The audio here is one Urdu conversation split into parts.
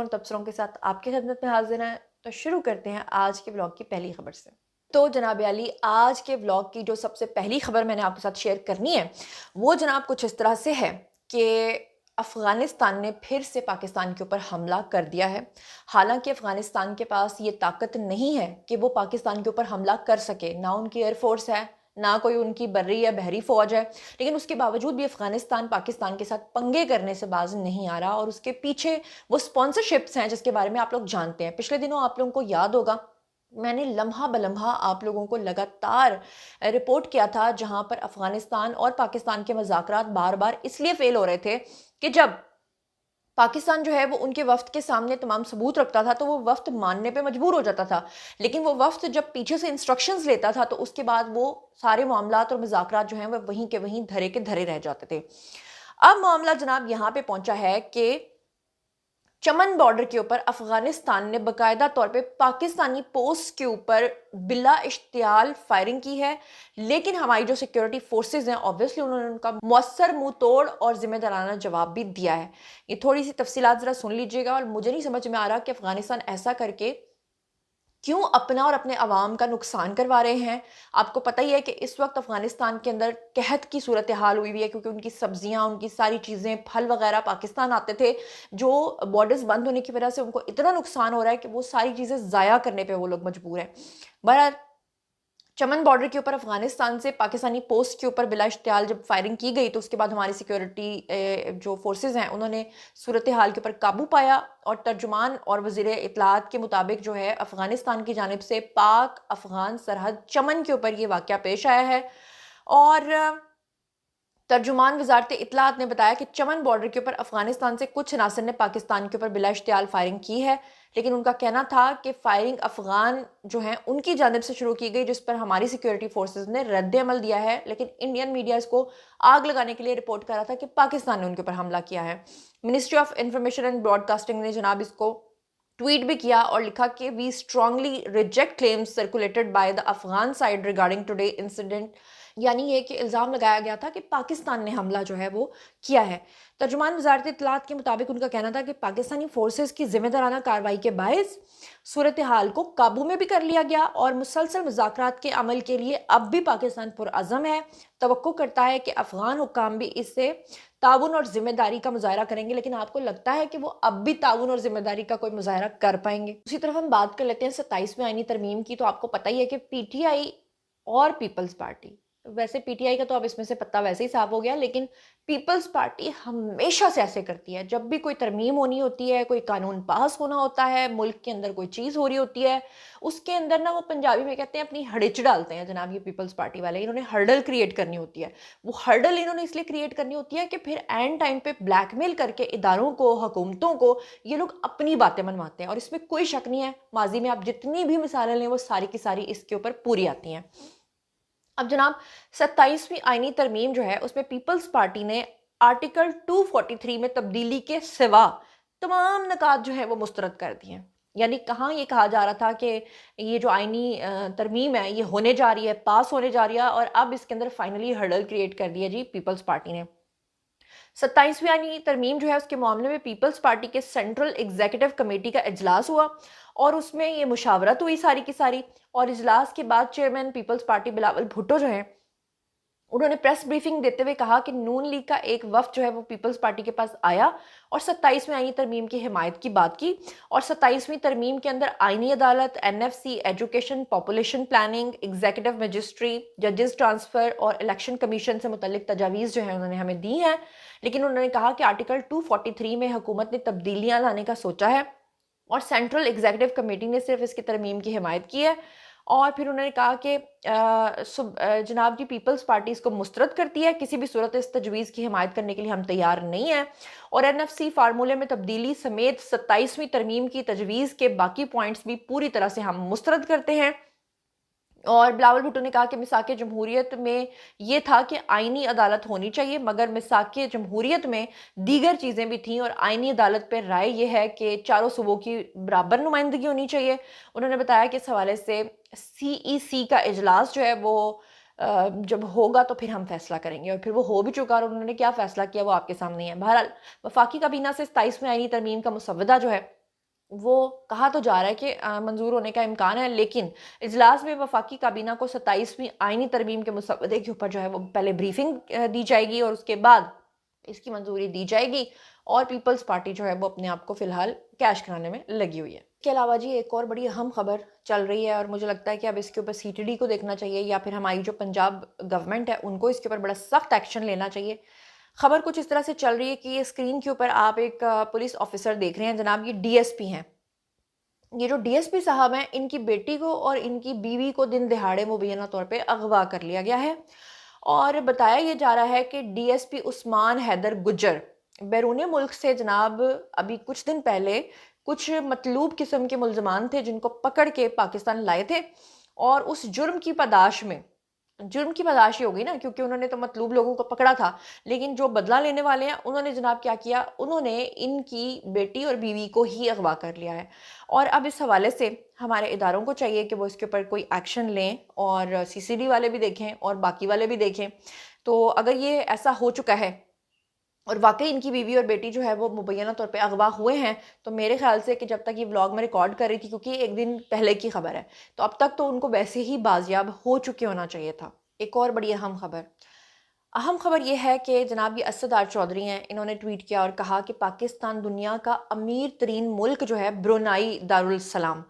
اور تبصروں کے ساتھ آپ کی خدمت میں حاضر ہیں۔ تو شروع کرتے ہیں آج کے ولاگ کی پہلی خبر سے۔ تو جناب علی، آج کے ولاگ کی جو سب سے پہلی خبر میں نے آپ کے ساتھ شیئر کرنی ہے وہ جناب کچھ اس طرح سے ہے کہ افغانستان نے پھر سے پاکستان کے اوپر حملہ کر دیا ہے۔ حالانکہ افغانستان کے پاس یہ طاقت نہیں ہے کہ وہ پاکستان کے اوپر حملہ کر سکے، نہ ان کی ایئر فورس ہے، نہ کوئی ان کی بری یا بحری فوج ہے، لیکن اس کے باوجود بھی افغانستان پاکستان کے ساتھ پنگے کرنے سے باز نہیں آ رہا، اور اس کے پیچھے وہ اسپانسرشپس ہیں جس کے بارے میں آپ لوگ جانتے ہیں۔ پچھلے دنوں آپ لوگوں کو یاد ہوگا میں نے لمحہ بلمحہ آپ لوگوں کو لگاتار رپورٹ کیا تھا، جہاں پر افغانستان اور پاکستان کے مذاکرات بار بار اس لیے فیل ہو رہے تھے کہ جب پاکستان جو ہے وہ ان کے وفد کے سامنے تمام ثبوت رکھتا تھا تو وہ وفد ماننے پہ مجبور ہو جاتا تھا، لیکن وہ وفد جب پیچھے سے انسٹرکشنز لیتا تھا تو اس کے بعد وہ سارے معاملات اور مذاکرات جو ہیں وہ وہیں کے وہیں دھرے کے دھرے رہ جاتے تھے۔ اب معاملہ جناب یہاں پہ پہنچا ہے کہ چمن بارڈر کے اوپر افغانستان نے باقاعدہ طور پہ پاکستانی پوسٹ کے اوپر بلا اشتعال فائرنگ کی ہے، لیکن ہماری جو سیکیورٹی فورسز ہیں obviously انہوں نے ان کا مؤثر منہ توڑ اور ذمہ دارانہ جواب بھی دیا ہے۔ یہ تھوڑی سی تفصیلات ذرا سن لیجئے گا، اور مجھے نہیں سمجھ میں آ رہا کہ افغانستان ایسا کر کے کیوں اپنا اور اپنے عوام کا نقصان کروا رہے ہیں۔ آپ کو پتہ ہی ہے کہ اس وقت افغانستان کے اندر قحط کی صورتحال ہوئی ہوئی ہے، کیونکہ ان کی سبزیاں، ان کی ساری چیزیں، پھل وغیرہ پاکستان آتے تھے، جو بارڈرز بند ہونے کی وجہ سے ان کو اتنا نقصان ہو رہا ہے کہ وہ ساری چیزیں ضائع کرنے پہ وہ لوگ مجبور ہیں۔ بہرحال چمن بارڈر کے اوپر افغانستان سے پاکستانی پوسٹ کے اوپر بلا اشتعال جب فائرنگ کی گئی تو اس کے بعد ہماری سیکیورٹی جو فورسز ہیں انہوں نے صورتحال کے اوپر قابو پایا، اور ترجمان اور وزیر اطلاعات کے مطابق جو ہے افغانستان کی جانب سے پاک افغان سرحد چمن کے اوپر یہ واقعہ پیش آیا ہے، اور ترجمان وزارت اطلاعات نے بتایا کہ چمن بارڈر کے اوپر افغانستان سے کچھ عناصر نے پاکستان کے اوپر بلا اشتعال فائرنگ کی ہے، لیکن ان کا کہنا تھا کہ فائرنگ افغان جو ہیں ان کی جانب سے شروع کی گئی، جس پر ہماری سیکیورٹی فورسز نے رد عمل دیا ہے، لیکن انڈین میڈیا اس کو آگ لگانے کے لیے رپورٹ کر رہا تھا کہ پاکستان نے ان کے اوپر حملہ کیا ہے۔ Ministry of information and broadcasting نے جناب اس کو ٹویٹ بھی کیا اور لکھا کہ we strongly reject claims circulated by the Afghan side regarding today incident, یعنی یہ کہ الزام لگایا گیا تھا کہ پاکستان نے حملہ جو ہے وہ کیا ہے۔ ترجمان وزارت اطلاعات کے مطابق ان کا کہنا تھا کہ پاکستانی فورسز کی ذمہ دارانہ کارروائی کے باعث صورتحال کو قابو میں بھی کر لیا گیا، اور مسلسل مذاکرات کے عمل کے لیے اب بھی پاکستان پرعزم ہے، توقع کرتا ہے کہ افغان حکام بھی اس سے تعاون اور ذمہ داری کا مظاہرہ کریں گے، لیکن آپ کو لگتا ہے کہ وہ اب بھی تعاون اور ذمہ داری کا کوئی مظاہرہ کر پائیں گے؟ اسی طرف ہم بات کر لیتے ہیں 27ویں آئینی ترمیم کی۔ تو آپ کو پتہ ہی ہے کہ پی ٹی آئی اور پیپلز پارٹی، ویسے پی ٹی آئی کا تو اب اس میں سے پتہ ویسے ہی صاف ہو گیا، لیکن پیپلز پارٹی ہمیشہ سے ایسے کرتی ہے، جب بھی کوئی ترمیم ہونی ہوتی ہے، کوئی قانون پاس ہونا ہوتا ہے، ملک کے اندر کوئی چیز ہو رہی ہوتی ہے، اس کے اندر نا وہ پنجابی میں کہتے ہیں اپنی ہڑچ ڈالتے ہیں جناب، یہ پیپلز پارٹی والے انہوں نے ہرڈل کریٹ کرنی ہوتی ہے۔ وہ ہرڈل انہوں نے اس لیے کریٹ کرنی ہوتی ہے کہ پھر اینڈ ٹائم پہ بلیک میل کر کے اداروں کو، حکومتوں کو یہ لوگ اپنی باتیں منواتے ہیں، اور اس میں کوئی شک نہیں ہے، ماضی میں آپ جتنی بھی مثالیں لیں وہ ساری کی ساری اس کے اوپر پوری آتی ہیں۔ اب جناب 27ویں آئینی ترمیم جو ہے اس میں پیپلز پارٹی نے آرٹیکل 243 میں تبدیلی کے سوا تمام نکات جو ہے وہ مسترد کر دیے ہیں۔ یعنی کہاں یہ کہا جا رہا تھا کہ یہ جو آئینی ترمیم ہے یہ ہونے جا رہی ہے، پاس ہونے جا رہی ہے، اور اب اس کے اندر فائنلی ہرڈل کریٹ کر دیا جی پیپلز پارٹی نے۔ 27ویں آئینی ترمیم جو ہے اس کے معاملے میں پیپلز پارٹی کے سینٹرل ایگزیکٹو کمیٹی کا اجلاس ہوا، اور اس میں یہ مشاورت ہوئی ساری کی ساری، اور اجلاس کے بعد چیئرمین پیپلز پارٹی بلاول بھٹو جو ہیں انہوں نے پریس بریفنگ دیتے ہوئے کہا کہ نون لیگ کا ایک وفد جو ہے وہ پیپلز پارٹی کے پاس آیا اور 27ویں آئینی ترمیم کی حمایت کی بات کی، اور 27ویں ترمیم کے اندر آئینی عدالت، N F C, education, population planning, executive magistracy, ججز ٹرانسفر اور الیکشن کمیشن سے متعلق تجاویز جو ہیں انہوں نے ہمیں دی ہیں، لیکن انہوں نے کہا کہ آرٹیکل 243 میں حکومت نے تبدیلیاں لانے کا سوچا ہے، اور سینٹرل ایگزیکٹو کمیٹی نے صرف اس کی ترمیم کی حمایت کی ہے، اور پھر انہوں نے کہا کہ جناب جی پیپلز پارٹی اس کو مسترد کرتی ہے، کسی بھی صورت اس تجویز کی حمایت کرنے کے لیے ہم تیار نہیں ہیں، اور این ایف سی فارمولے میں تبدیلی سمیت 27ویں ترمیم کی تجویز کے باقی پوائنٹس بھی پوری طرح سے ہم مسترد کرتے ہیں۔ اور بلاول بھٹو نے کہا کہ میثاق جمہوریت میں یہ تھا کہ آئینی عدالت ہونی چاہیے، مگر میثاق جمہوریت میں دیگر چیزیں بھی تھیں، اور آئینی عدالت پہ رائے یہ ہے کہ چاروں صوبوں کی برابر نمائندگی ہونی چاہیے۔ انہوں نے بتایا کہ اس حوالے سے سی ای سی کا اجلاس جو ہے وہ جب ہوگا تو پھر ہم فیصلہ کریں گے، اور پھر وہ ہو بھی چکا، اور انہوں نے کیا فیصلہ کیا وہ آپ کے سامنے ہے۔ بہرحال وفاقی کابینہ سے 27ویں آئینی ترمیم کا مسودہ جو ہے وہ کہا تو جا رہا ہے کہ منظور ہونے کا امکان ہے، لیکن اجلاس میں وفاقی کابینہ کو 27ویں آئینی ترمیم کے مسودے کے اوپر جو ہے وہ پہلے بریفنگ دی جائے گی اور اس کے بعد اس کی منظوری دی جائے گی، اور پیپلز پارٹی جو ہے وہ اپنے آپ کو فی الحال کیش کرانے میں لگی ہوئی ہے۔ اس کے علاوہ جی ایک اور بڑی اہم خبر چل رہی ہے، اور مجھے لگتا ہے کہ اب اس کے اوپر CTD کو دیکھنا چاہیے، یا پھر ہماری جو پنجاب گورنمنٹ ہے ان کو اس کے اوپر بڑا سخت ایکشن لینا چاہیے۔ خبر کچھ اس طرح سے چل رہی ہے کہ یہ اسکرین کے اوپر آپ ایک پولیس آفیسر دیکھ رہے ہیں، جناب یہ DSP ہیں۔ یہ جو DSP صاحب ہیں، ان کی بیٹی کو اور ان کی بیوی کو دن دہاڑے مبینہ طور پہ اغوا کر لیا گیا ہے، اور بتایا یہ جا رہا ہے کہ DSP عثمان حیدر گجر بیرون ملک سے جناب ابھی کچھ دن پہلے کچھ مطلوب قسم کے ملزمان تھے جن کو پکڑ کے پاکستان لائے تھے، اور اس جرم کی پاداش ہی ہوگی نا، کیونکہ انہوں نے تو مطلوب لوگوں کو پکڑا تھا، لیکن جو بدلہ لینے والے ہیں انہوں نے جناب کیا کیا، انہوں نے ان کی بیٹی اور بیوی کو ہی اغوا کر لیا ہے۔ اور اب اس حوالے سے ہمارے اداروں کو چاہیے کہ وہ اس کے اوپر کوئی ایکشن لیں، اور CCD والے بھی دیکھیں اور باقی والے بھی دیکھیں۔ تو اگر یہ ایسا ہو چکا ہے اور واقعی ان کی بیوی اور بیٹی جو ہے وہ مبینہ طور پہ اغوا ہوئے ہیں، تو میرے خیال سے کہ جب تک یہ ولاگ میں ریکارڈ کر رہی تھی، کیونکہ یہ ایک دن پہلے کی خبر ہے، تو اب تک تو ان کو ویسے ہی بازیاب ہو چکے ہونا چاہیے تھا۔ ایک اور بڑی اہم خبر یہ ہے کہ جناب یہ اسد آر چودھری ہیں، انہوں نے ٹویٹ کیا اور کہا کہ پاکستان دنیا کا امیر ترین ملک جو ہے برونائی دارالسلام،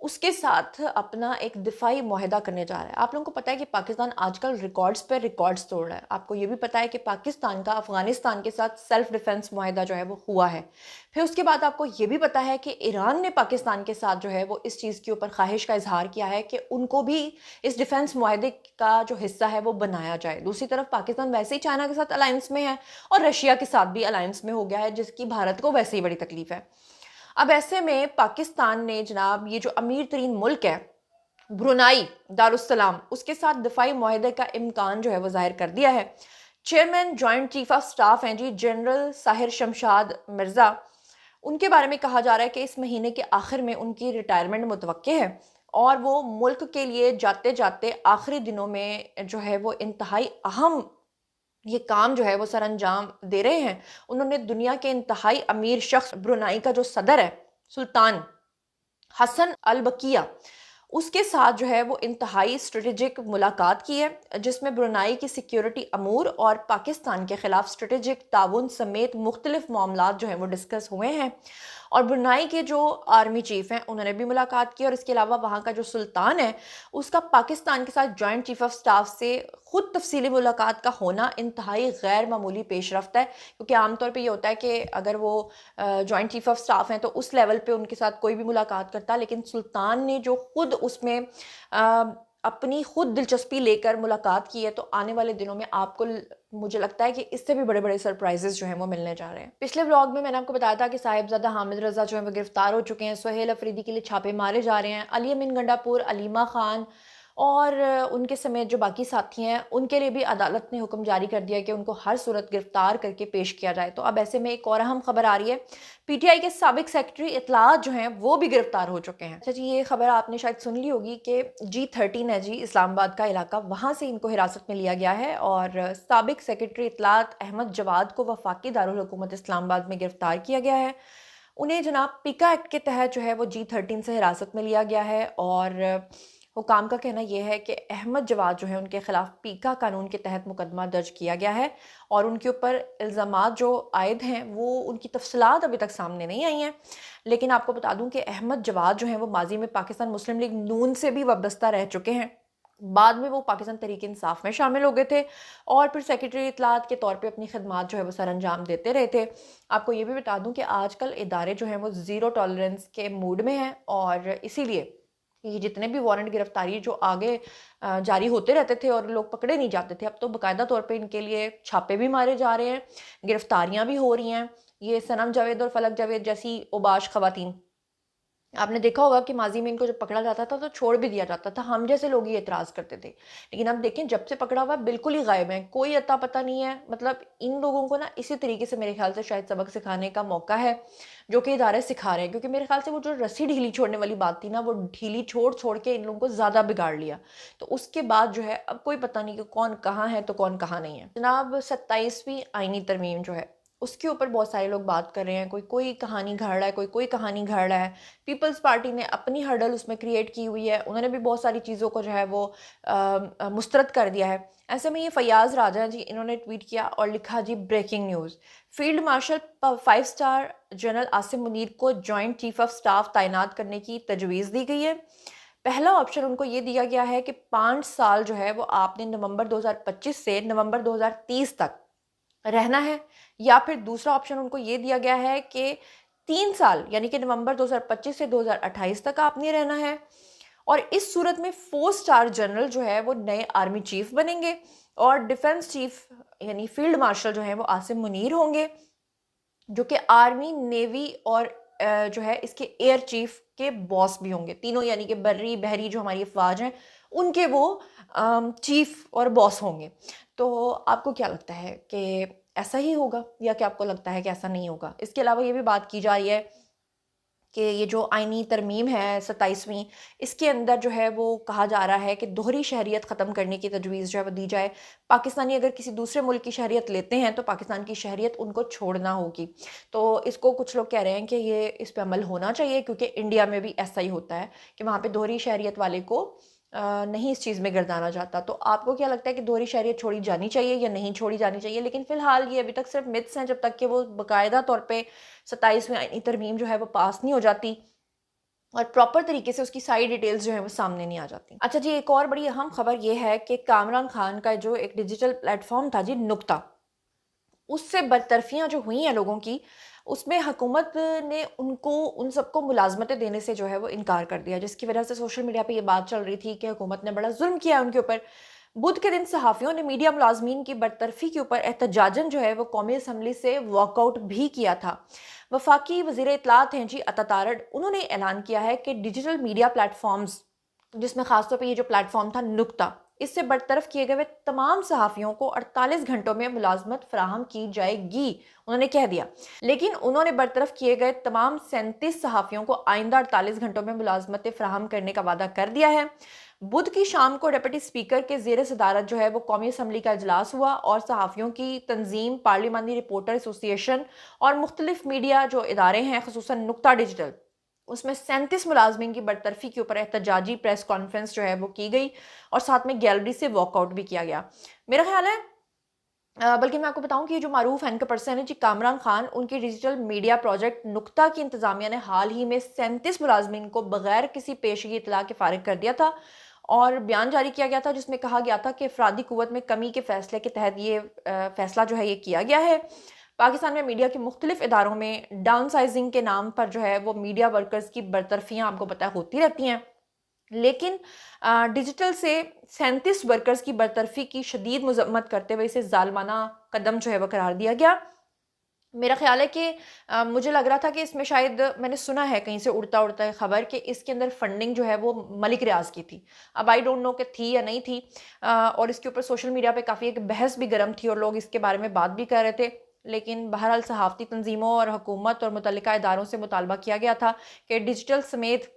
اس کے ساتھ اپنا ایک دفاعی معاہدہ کرنے جا رہا ہے۔ آپ لوگوں کو پتہ ہے کہ پاکستان آج کل ریکارڈز پہ ریکارڈز توڑ رہا ہے۔ آپ کو یہ بھی پتہ ہے کہ پاکستان کا افغانستان کے ساتھ سیلف ڈیفنس معاہدہ جو ہے وہ ہوا ہے۔ پھر اس کے بعد آپ کو یہ بھی پتہ ہے کہ ایران نے پاکستان کے ساتھ جو ہے وہ اس چیز کے اوپر خواہش کا اظہار کیا ہے کہ ان کو بھی اس ڈیفنس معاہدے کا جو حصہ ہے وہ بنایا جائے۔ دوسری طرف پاکستان ویسے ہی چائنا کے ساتھ الائنس میں ہے، اور رشیا کے ساتھ بھی الائنس میں ہو گیا ہے، جس کی بھارت کو ویسے ہی بڑی تکلیف ہے۔ اب ایسے میں پاکستان نے جناب یہ جو امیر ترین ملک ہے برونائی دارالسلام، اس کے ساتھ دفاعی معاہدے کا امکان جو ہے وہ ظاہر کر دیا ہے۔ Chairman joint chief of staff ہیں جی جنرل ساحر شمشاد مرزا، ان کے بارے میں کہا جا رہا ہے کہ اس مہینے کے آخر میں ان کی ریٹائرمنٹ متوقع ہے، اور وہ ملک کے لیے جاتے جاتے آخری دنوں میں جو ہے وہ انتہائی اہم یہ کام جو ہے وہ سر انجام دے رہے ہیں۔ انہوں نے دنیا کے انتہائی امیر شخص برونائی کا جو صدر ہے سلطان حسن البقیہ، اس کے ساتھ جو ہے وہ انتہائی اسٹریٹجک ملاقات کی ہے، جس میں برونائی کی سیکیورٹی امور اور پاکستان کے خلاف اسٹریٹجک تعاون سمیت مختلف معاملات جو ہیں وہ ڈسکس ہوئے ہیں۔ اور برونائی کے جو آرمی چیف ہیں انہوں نے بھی ملاقات کی، اور اس کے علاوہ وہاں کا جو سلطان ہے اس کا پاکستان کے ساتھ جوائنٹ چیف آف سٹاف سے خود تفصیلی ملاقات کا ہونا انتہائی غیر معمولی پیش رفت ہے، کیونکہ عام طور پہ یہ ہوتا ہے کہ اگر وہ جوائنٹ چیف آف سٹاف ہیں تو اس لیول پہ ان کے ساتھ کوئی بھی ملاقات کرتا، لیکن سلطان نے جو خود اس میں اپنی خود دلچسپی لے کر ملاقات کی ہے، تو آنے والے دنوں میں آپ کو مجھے لگتا ہے کہ اس سے بھی بڑے بڑے سرپرائزز جو ہیں وہ ملنے جا رہے ہیں۔ پچھلے ولاگ میں نے آپ کو بتایا تھا کہ صاحبزادہ حامد رضا جو ہیں وہ گرفتار ہو چکے ہیں، سہیل افریدی کے لیے چھاپے مارے جا رہے ہیں، علی امین گنڈا پور، علیمہ خان اور ان کے سمیت جو باقی ساتھی ہیں ان کے لیے بھی عدالت نے حکم جاری کر دیا کہ ان کو ہر صورت گرفتار کر کے پیش کیا جائے۔ تو اب ایسے میں ایک اور اہم خبر آ رہی ہے، PTI کے سابق سیکرٹری اطلاعات جو ہیں وہ بھی گرفتار ہو چکے ہیں۔ اچھا جی، یہ خبر آپ نے شاید سن لی ہوگی کہ G13 ہے جی اسلام آباد کا علاقہ، وہاں سے ان کو حراست میں لیا گیا ہے، اور سابق سیکرٹری اطلاعات احمد جواد کو وفاقی دارالحکومت اسلام آباد میں گرفتار کیا گیا ہے۔ انہیں جناب پیکا ایکٹ کے تحت جو ہے وہ G13 سے حراست میں لیا گیا ہے، اور حکام کا کہنا یہ ہے کہ احمد جواد جو ہے ان کے خلاف پیکا قانون کے تحت مقدمہ درج کیا گیا ہے، اور ان کے اوپر الزامات جو عائد ہیں وہ ان کی تفصیلات ابھی تک سامنے نہیں آئی ہیں، لیکن آپ کو بتا دوں کہ احمد جواد جو ہیں وہ ماضی میں پاکستان مسلم لیگ نون سے بھی وابستہ رہ چکے ہیں، بعد میں وہ پاکستان تحریک انصاف میں شامل ہو گئے تھے، اور پھر سیکرٹری اطلاعات کے طور پہ اپنی خدمات جو ہے وہ سر انجام دیتے رہے تھے۔ آپ کو یہ بھی بتا دوں کہ آج کل ادارے جو ہیں وہ زیرو ٹالرنس کے موڈ میں ہیں، اور اسی لیے یہ جتنے بھی وارنٹ گرفتاری جو آگے جاری ہوتے رہتے تھے اور لوگ پکڑے نہیں جاتے تھے، اب تو باقاعدہ طور پہ ان کے لیے چھاپے بھی مارے جا رہے ہیں، گرفتاریاں بھی ہو رہی ہیں۔ یہ صنم جاوید اور فلک جاوید جیسی اوباش خواتین، آپ نے دیکھا ہوگا کہ ماضی میں ان کو جب پکڑا جاتا تھا تو چھوڑ بھی دیا جاتا تھا، ہم جیسے لوگ یہ اعتراض کرتے تھے، لیکن اب دیکھیں جب سے پکڑا ہوا بالکل ہی غائب ہیں، کوئی اتا پتہ نہیں ہے۔ مطلب ان لوگوں کو نا اسی طریقے سے میرے خیال سے شاید سبق سکھانے کا موقع ہے جو کہ ادارے سکھا رہے ہیں، کیونکہ میرے خیال سے وہ جو رسی ڈھیلی چھوڑنے والی بات تھی نا، وہ ڈھیلی چھوڑ کے ان لوگوں کو زیادہ بگاڑ لیا، تو اس کے بعد جو ہے اب کوئی پتہ نہیں کہ کون کہاں ہے تو کون کہاں نہیں ہے۔ جناب 27ویں آئینی ترمیم جو ہے اس کے اوپر بہت سارے لوگ بات کر رہے ہیں، کوئی کہانی گھڑ رہا ہے، کوئی کہانی گھڑ رہا ہے۔ پیپلز پارٹی نے اپنی ہرڈل اس میں کریٹ کی ہوئی ہے، انہوں نے بھی بہت ساری چیزوں کو جو ہے وہ مسترد کر دیا ہے۔ ایسے میں یہ فیاض راجہ جی انہوں نے ٹویٹ کیا اور لکھا جی breaking news, field marshal 5 star general Asim Munir کو جوائنٹ چیف آف سٹاف تعینات کرنے کی تجویز دی گئی ہے۔ پہلا آپشن ان کو یہ دیا گیا ہے کہ 5 سال جو ہے وہ آپ نے نومبر 2025 سے نومبر 2030 تک رہنا ہے، یا پھر دوسرا آپشن ان کو یہ دیا گیا ہے کہ 3 سال یعنی کہ نومبر 2025 سے 2028 تک آپ نے رہنا ہے، اور اس صورت میں 4 اسٹار جنرل جو ہے وہ نئے آرمی چیف بنیں گے اور ڈیفنس چیف یعنی فیلڈ مارشل جو ہیں وہ عاصم منیر ہوں گے، جو کہ آرمی، نیوی اور جو ہے اس کے ایئر چیف کے باس بھی ہوں گے، تینوں یعنی کہ بری بحری جو ہماری افواج ہیں ان کے وہ چیف اور باس ہوں گے۔ تو آپ کو کیا لگتا ہے کہ ایسا ہی ہوگا یا کہ آپ کو لگتا ہے کہ ایسا نہیں ہوگا؟ اس کے علاوہ یہ بھی بات کی جا رہی ہے کہ یہ جو آئینی ترمیم ہے 27ویں، اس کے اندر جو ہے وہ کہا جا رہا ہے کہ دوہری شہریت ختم کرنے کی تجویز جو ہے وہ دی جائے۔ پاکستانی اگر کسی دوسرے ملک کی شہریت لیتے ہیں تو پاکستان کی شہریت ان کو چھوڑنا ہوگی۔ تو اس کو کچھ لوگ کہہ رہے ہیں کہ یہ اس پہ عمل ہونا چاہیے، کیونکہ انڈیا میں بھی ایسا ہی ہوتا ہے کہ وہاں پہ دوہری شہریت والے کو نہیں اس چیز میں گردانا جاتا۔ تو آپ کو کیا لگتا ہے کہ دوہری شہریت چھوڑی جانی چاہیے یا نہیں چھوڑی جانی چاہیے؟ لیکن فی الحال یہ ابھی تک صرف متس ہیں، جب تک کہ وہ باقاعدہ طور پہ 27ویں آئینی ترمیم جو ہے وہ پاس نہیں ہو جاتی اور پراپر طریقے سے اس کی ساری ڈیٹیلز جو ہیں وہ سامنے نہیں آ جاتی۔ اچھا جی، ایک اور بڑی اہم خبر یہ ہے کہ کامران خان کا جو ایک ڈیجیٹل پلیٹ فارم تھا جی نکتہ، اس سے برطرفیاں جو ہوئی ہیں لوگوں کی، اس میں حکومت نے ان سب کو ملازمتیں دینے سے جو ہے وہ انکار کر دیا، جس کی وجہ سے سوشل میڈیا پہ یہ بات چل رہی تھی کہ حکومت نے بڑا ظلم کیا ان کے اوپر۔ بدھ کے دن صحافیوں نے میڈیا ملازمین کی برطرفی کے اوپر احتجاجاً جو ہے وہ قومی اسمبلی سے واک آؤٹ بھی کیا تھا۔ وفاقی وزیر اطلاعات ہیں جی عطا تارڑ، انہوں نے اعلان کیا ہے کہ ڈیجیٹل میڈیا پلیٹ فارمز، جس میں خاص طور پہ یہ جو پلیٹ فارم تھا نکتہ، اس سے برطرف کیے گئے تمام صحافیوں کو 48 گھنٹوں میں ملازمت فراہم کی جائے گی، انہوں نے کہہ دیا۔ لیکن انہوں نے برطرف کیے گئے تمام 37 صحافیوں کو آئندہ 48 گھنٹوں میں ملازمتیں فراہم کرنے کا وعدہ کر دیا ہے۔ بدھ کی شام کو ڈپٹی اسپیکر کے زیر صدارت جو ہے وہ قومی اسمبلی کا اجلاس ہوا اور صحافیوں کی تنظیم، پارلیمانی رپورٹر ایسوسی ایشن اور مختلف میڈیا جو ادارے ہیں، خصوصاً نکتہ ڈیجیٹل، اس میں 37 ملازمین کی برطرفی کے اوپر احتجاجی پریس کانفرنس جو ہے وہ کی گئی اور ساتھ میں گیلری سے واک آؤٹ بھی کیا گیا۔ میرا خیال ہے بلکہ میں آپ کو بتاؤں کہ یہ جو معروف اینکر پرسن ہے جی کامران خان، ان کی ڈیجیٹل میڈیا پروجیکٹ نکتہ کی انتظامیہ نے حال ہی میں 37 ملازمین کو بغیر کسی پیشگی اطلاع کے فارغ کر دیا تھا، اور بیان جاری کیا گیا تھا جس میں کہا گیا تھا کہ افرادی قوت میں کمی کے فیصلے کے تحت یہ فیصلہ جو ہے یہ کیا گیا ہے۔ پاکستان میں میڈیا کے مختلف اداروں میں ڈاؤن سائزنگ کے نام پر جو ہے وہ میڈیا ورکرز کی برطرفیاں آپ کو پتہ ہوتی رہتی ہیں، لیکن ڈیجیٹل سے 37 ورکرز کی برطرفی کی شدید مذمت کرتے ہوئے اسے ظالمانہ قدم جو ہے وہ قرار دیا گیا۔ میرا خیال ہے کہ مجھے لگ رہا تھا کہ اس میں شاید میں نے سنا ہے کہیں سے اڑتا خبر کہ اس کے اندر فنڈنگ جو ہے وہ ملک ریاض کی تھی۔ اب آئی ڈونٹ نو کہ تھی یا نہیں تھی، اور اس کے اوپر سوشل میڈیا پہ کافی ایک بحث بھی گرم تھی اور لوگ اس کے بارے میں بات بھی کر رہے تھے، لیکن بہرحال صحافتی تنظیموں اور حکومت اور متعلقہ اداروں سے مطالبہ کیا گیا تھا کہ ڈیجیٹل سمیت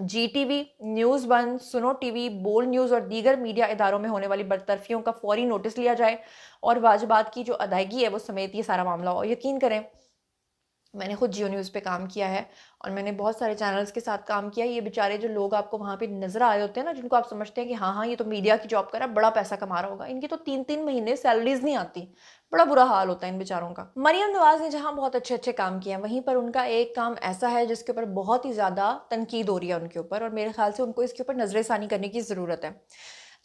G T V, news one, Suno T V, Bol news اور دیگر میڈیا اداروں میں ہونے والی برطرفیوں کا فوری نوٹس لیا جائے اور واجبات کی جو ادائیگی ہے وہ سمیت یہ سارا معاملہ ہو۔ یقین کریں میں نے خود جیو نیوز پہ کام کیا ہے اور میں نے بہت سارے چینلز کے ساتھ کام کیا ہے۔ یہ بیچارے جو لوگ آپ کو وہاں پہ نظر آئے ہوتے ہیں نا، جن کو آپ سمجھتے ہیں کہ ہاں یہ تو میڈیا کی جاب کر رہا ہے، بڑا پیسہ کما رہا ہوگا، ان کی تو 3 مہینے سیلریز نہیں آتی، بڑا برا حال ہوتا ہے ان بیچاروں کا۔ مریم نواز نے جہاں بہت اچھے کام کیے ہیں، وہیں پر ان کا ایک کام ایسا ہے جس کے اوپر بہت ہی زیادہ تنقید ہو رہی ہے ان کے اوپر، اور میرے خیال سے ان کو اس کے اوپر نظر ثانی کرنے کی ضرورت ہے۔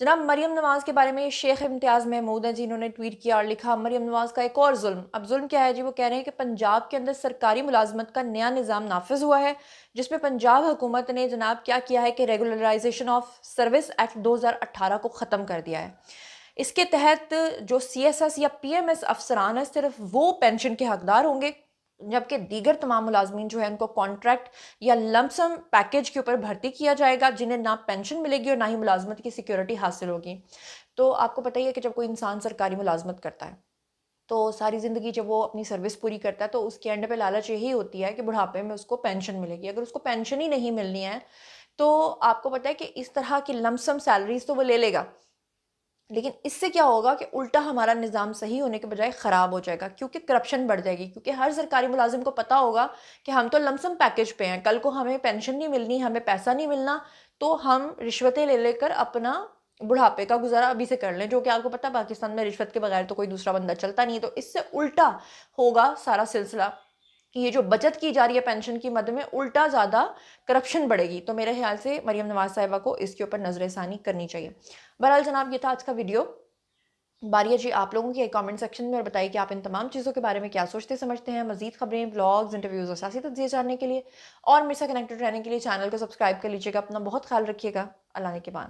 جناب مریم نواز کے بارے میں شیخ امتیاز محمود ہیں جی، انہوں نے ٹویٹ کیا اور لکھا مریم نواز کا ایک اور ظلم۔ اب ظلم کیا ہے جی؟ وہ کہہ رہے ہیں کہ پنجاب کے اندر سرکاری ملازمت کا نیا نظام نافذ ہوا ہے، جس میں پنجاب حکومت نے جناب کیا کیا ہے کہ ریگولرائزیشن آف سروس ایکٹ 2018 کو ختم کر دیا ہے۔ اس کے تحت جو سی ایس ایس یا پی ایم ایس افسران ہیں صرف وہ پینشن کے حقدار ہوں گے، جبکہ دیگر تمام ملازمین جو ہیں ان کو کانٹریکٹ یا لمسم پیکیج کے اوپر بھرتی کیا جائے گا، جنہیں نہ پینشن ملے گی اور نہ ہی ملازمت کی سیکیورٹی حاصل ہوگی۔ تو آپ کو پتہ ہی ہے کہ جب کوئی انسان سرکاری ملازمت کرتا ہے تو ساری زندگی جب وہ اپنی سروس پوری کرتا ہے تو اس کے اینڈ پہ لالچ یہی ہوتی ہے کہ بڑھاپے میں اس کو پینشن ملے گی۔ اگر اس کو پینشن ہی نہیں ملنی ہے تو آپ کو پتہ ہے کہ اس طرح کی لمسم سیلریز تو وہ لے لے گا، لیکن اس سے کیا ہوگا کہ الٹا ہمارا نظام صحیح ہونے کے بجائے خراب ہو جائے گا، کیونکہ کرپشن بڑھ جائے گی، کیونکہ ہر سرکاری ملازم کو پتہ ہوگا کہ ہم تو لمسم پیکج پہ ہیں، کل کو ہمیں پینشن نہیں ملنی، ہمیں پیسہ نہیں ملنا، تو ہم رشوتیں لے لے کر اپنا بڑھاپے کا گزارا ابھی سے کر لیں، جو کہ آپ کو پتہ پاکستان میں رشوت کے بغیر تو کوئی دوسرا بندہ چلتا نہیں ہے۔ تو اس سے الٹا ہوگا سارا سلسلہ کہ یہ جو بچت کی جا رہی ہے پینشن کی مد میں، الٹا زیادہ کرپشن بڑھے گی۔ تو میرے خیال سے مریم نواز صاحبہ کو اس کے اوپر نظر ثانی کرنی چاہیے۔ بہرحال جناب، یہ تھا آج کا ویڈیو۔ باری ہے جی آپ لوگوں کی کامنٹ سیکشن میں، اور بتائیے کہ آپ ان تمام چیزوں کے بارے میں کیا سوچتے سمجھتے ہیں۔ مزید خبریں، بلاگز، انٹرویوز اور سیاسی تجزیے جاننے کے لیے اور میرے سے کنیکٹڈ رہنے کے لیے چینل کو سبسکرائب کر لیجیے گا۔ اپنا بہت خیال رکھیے گا۔ اللہ نے کے بان۔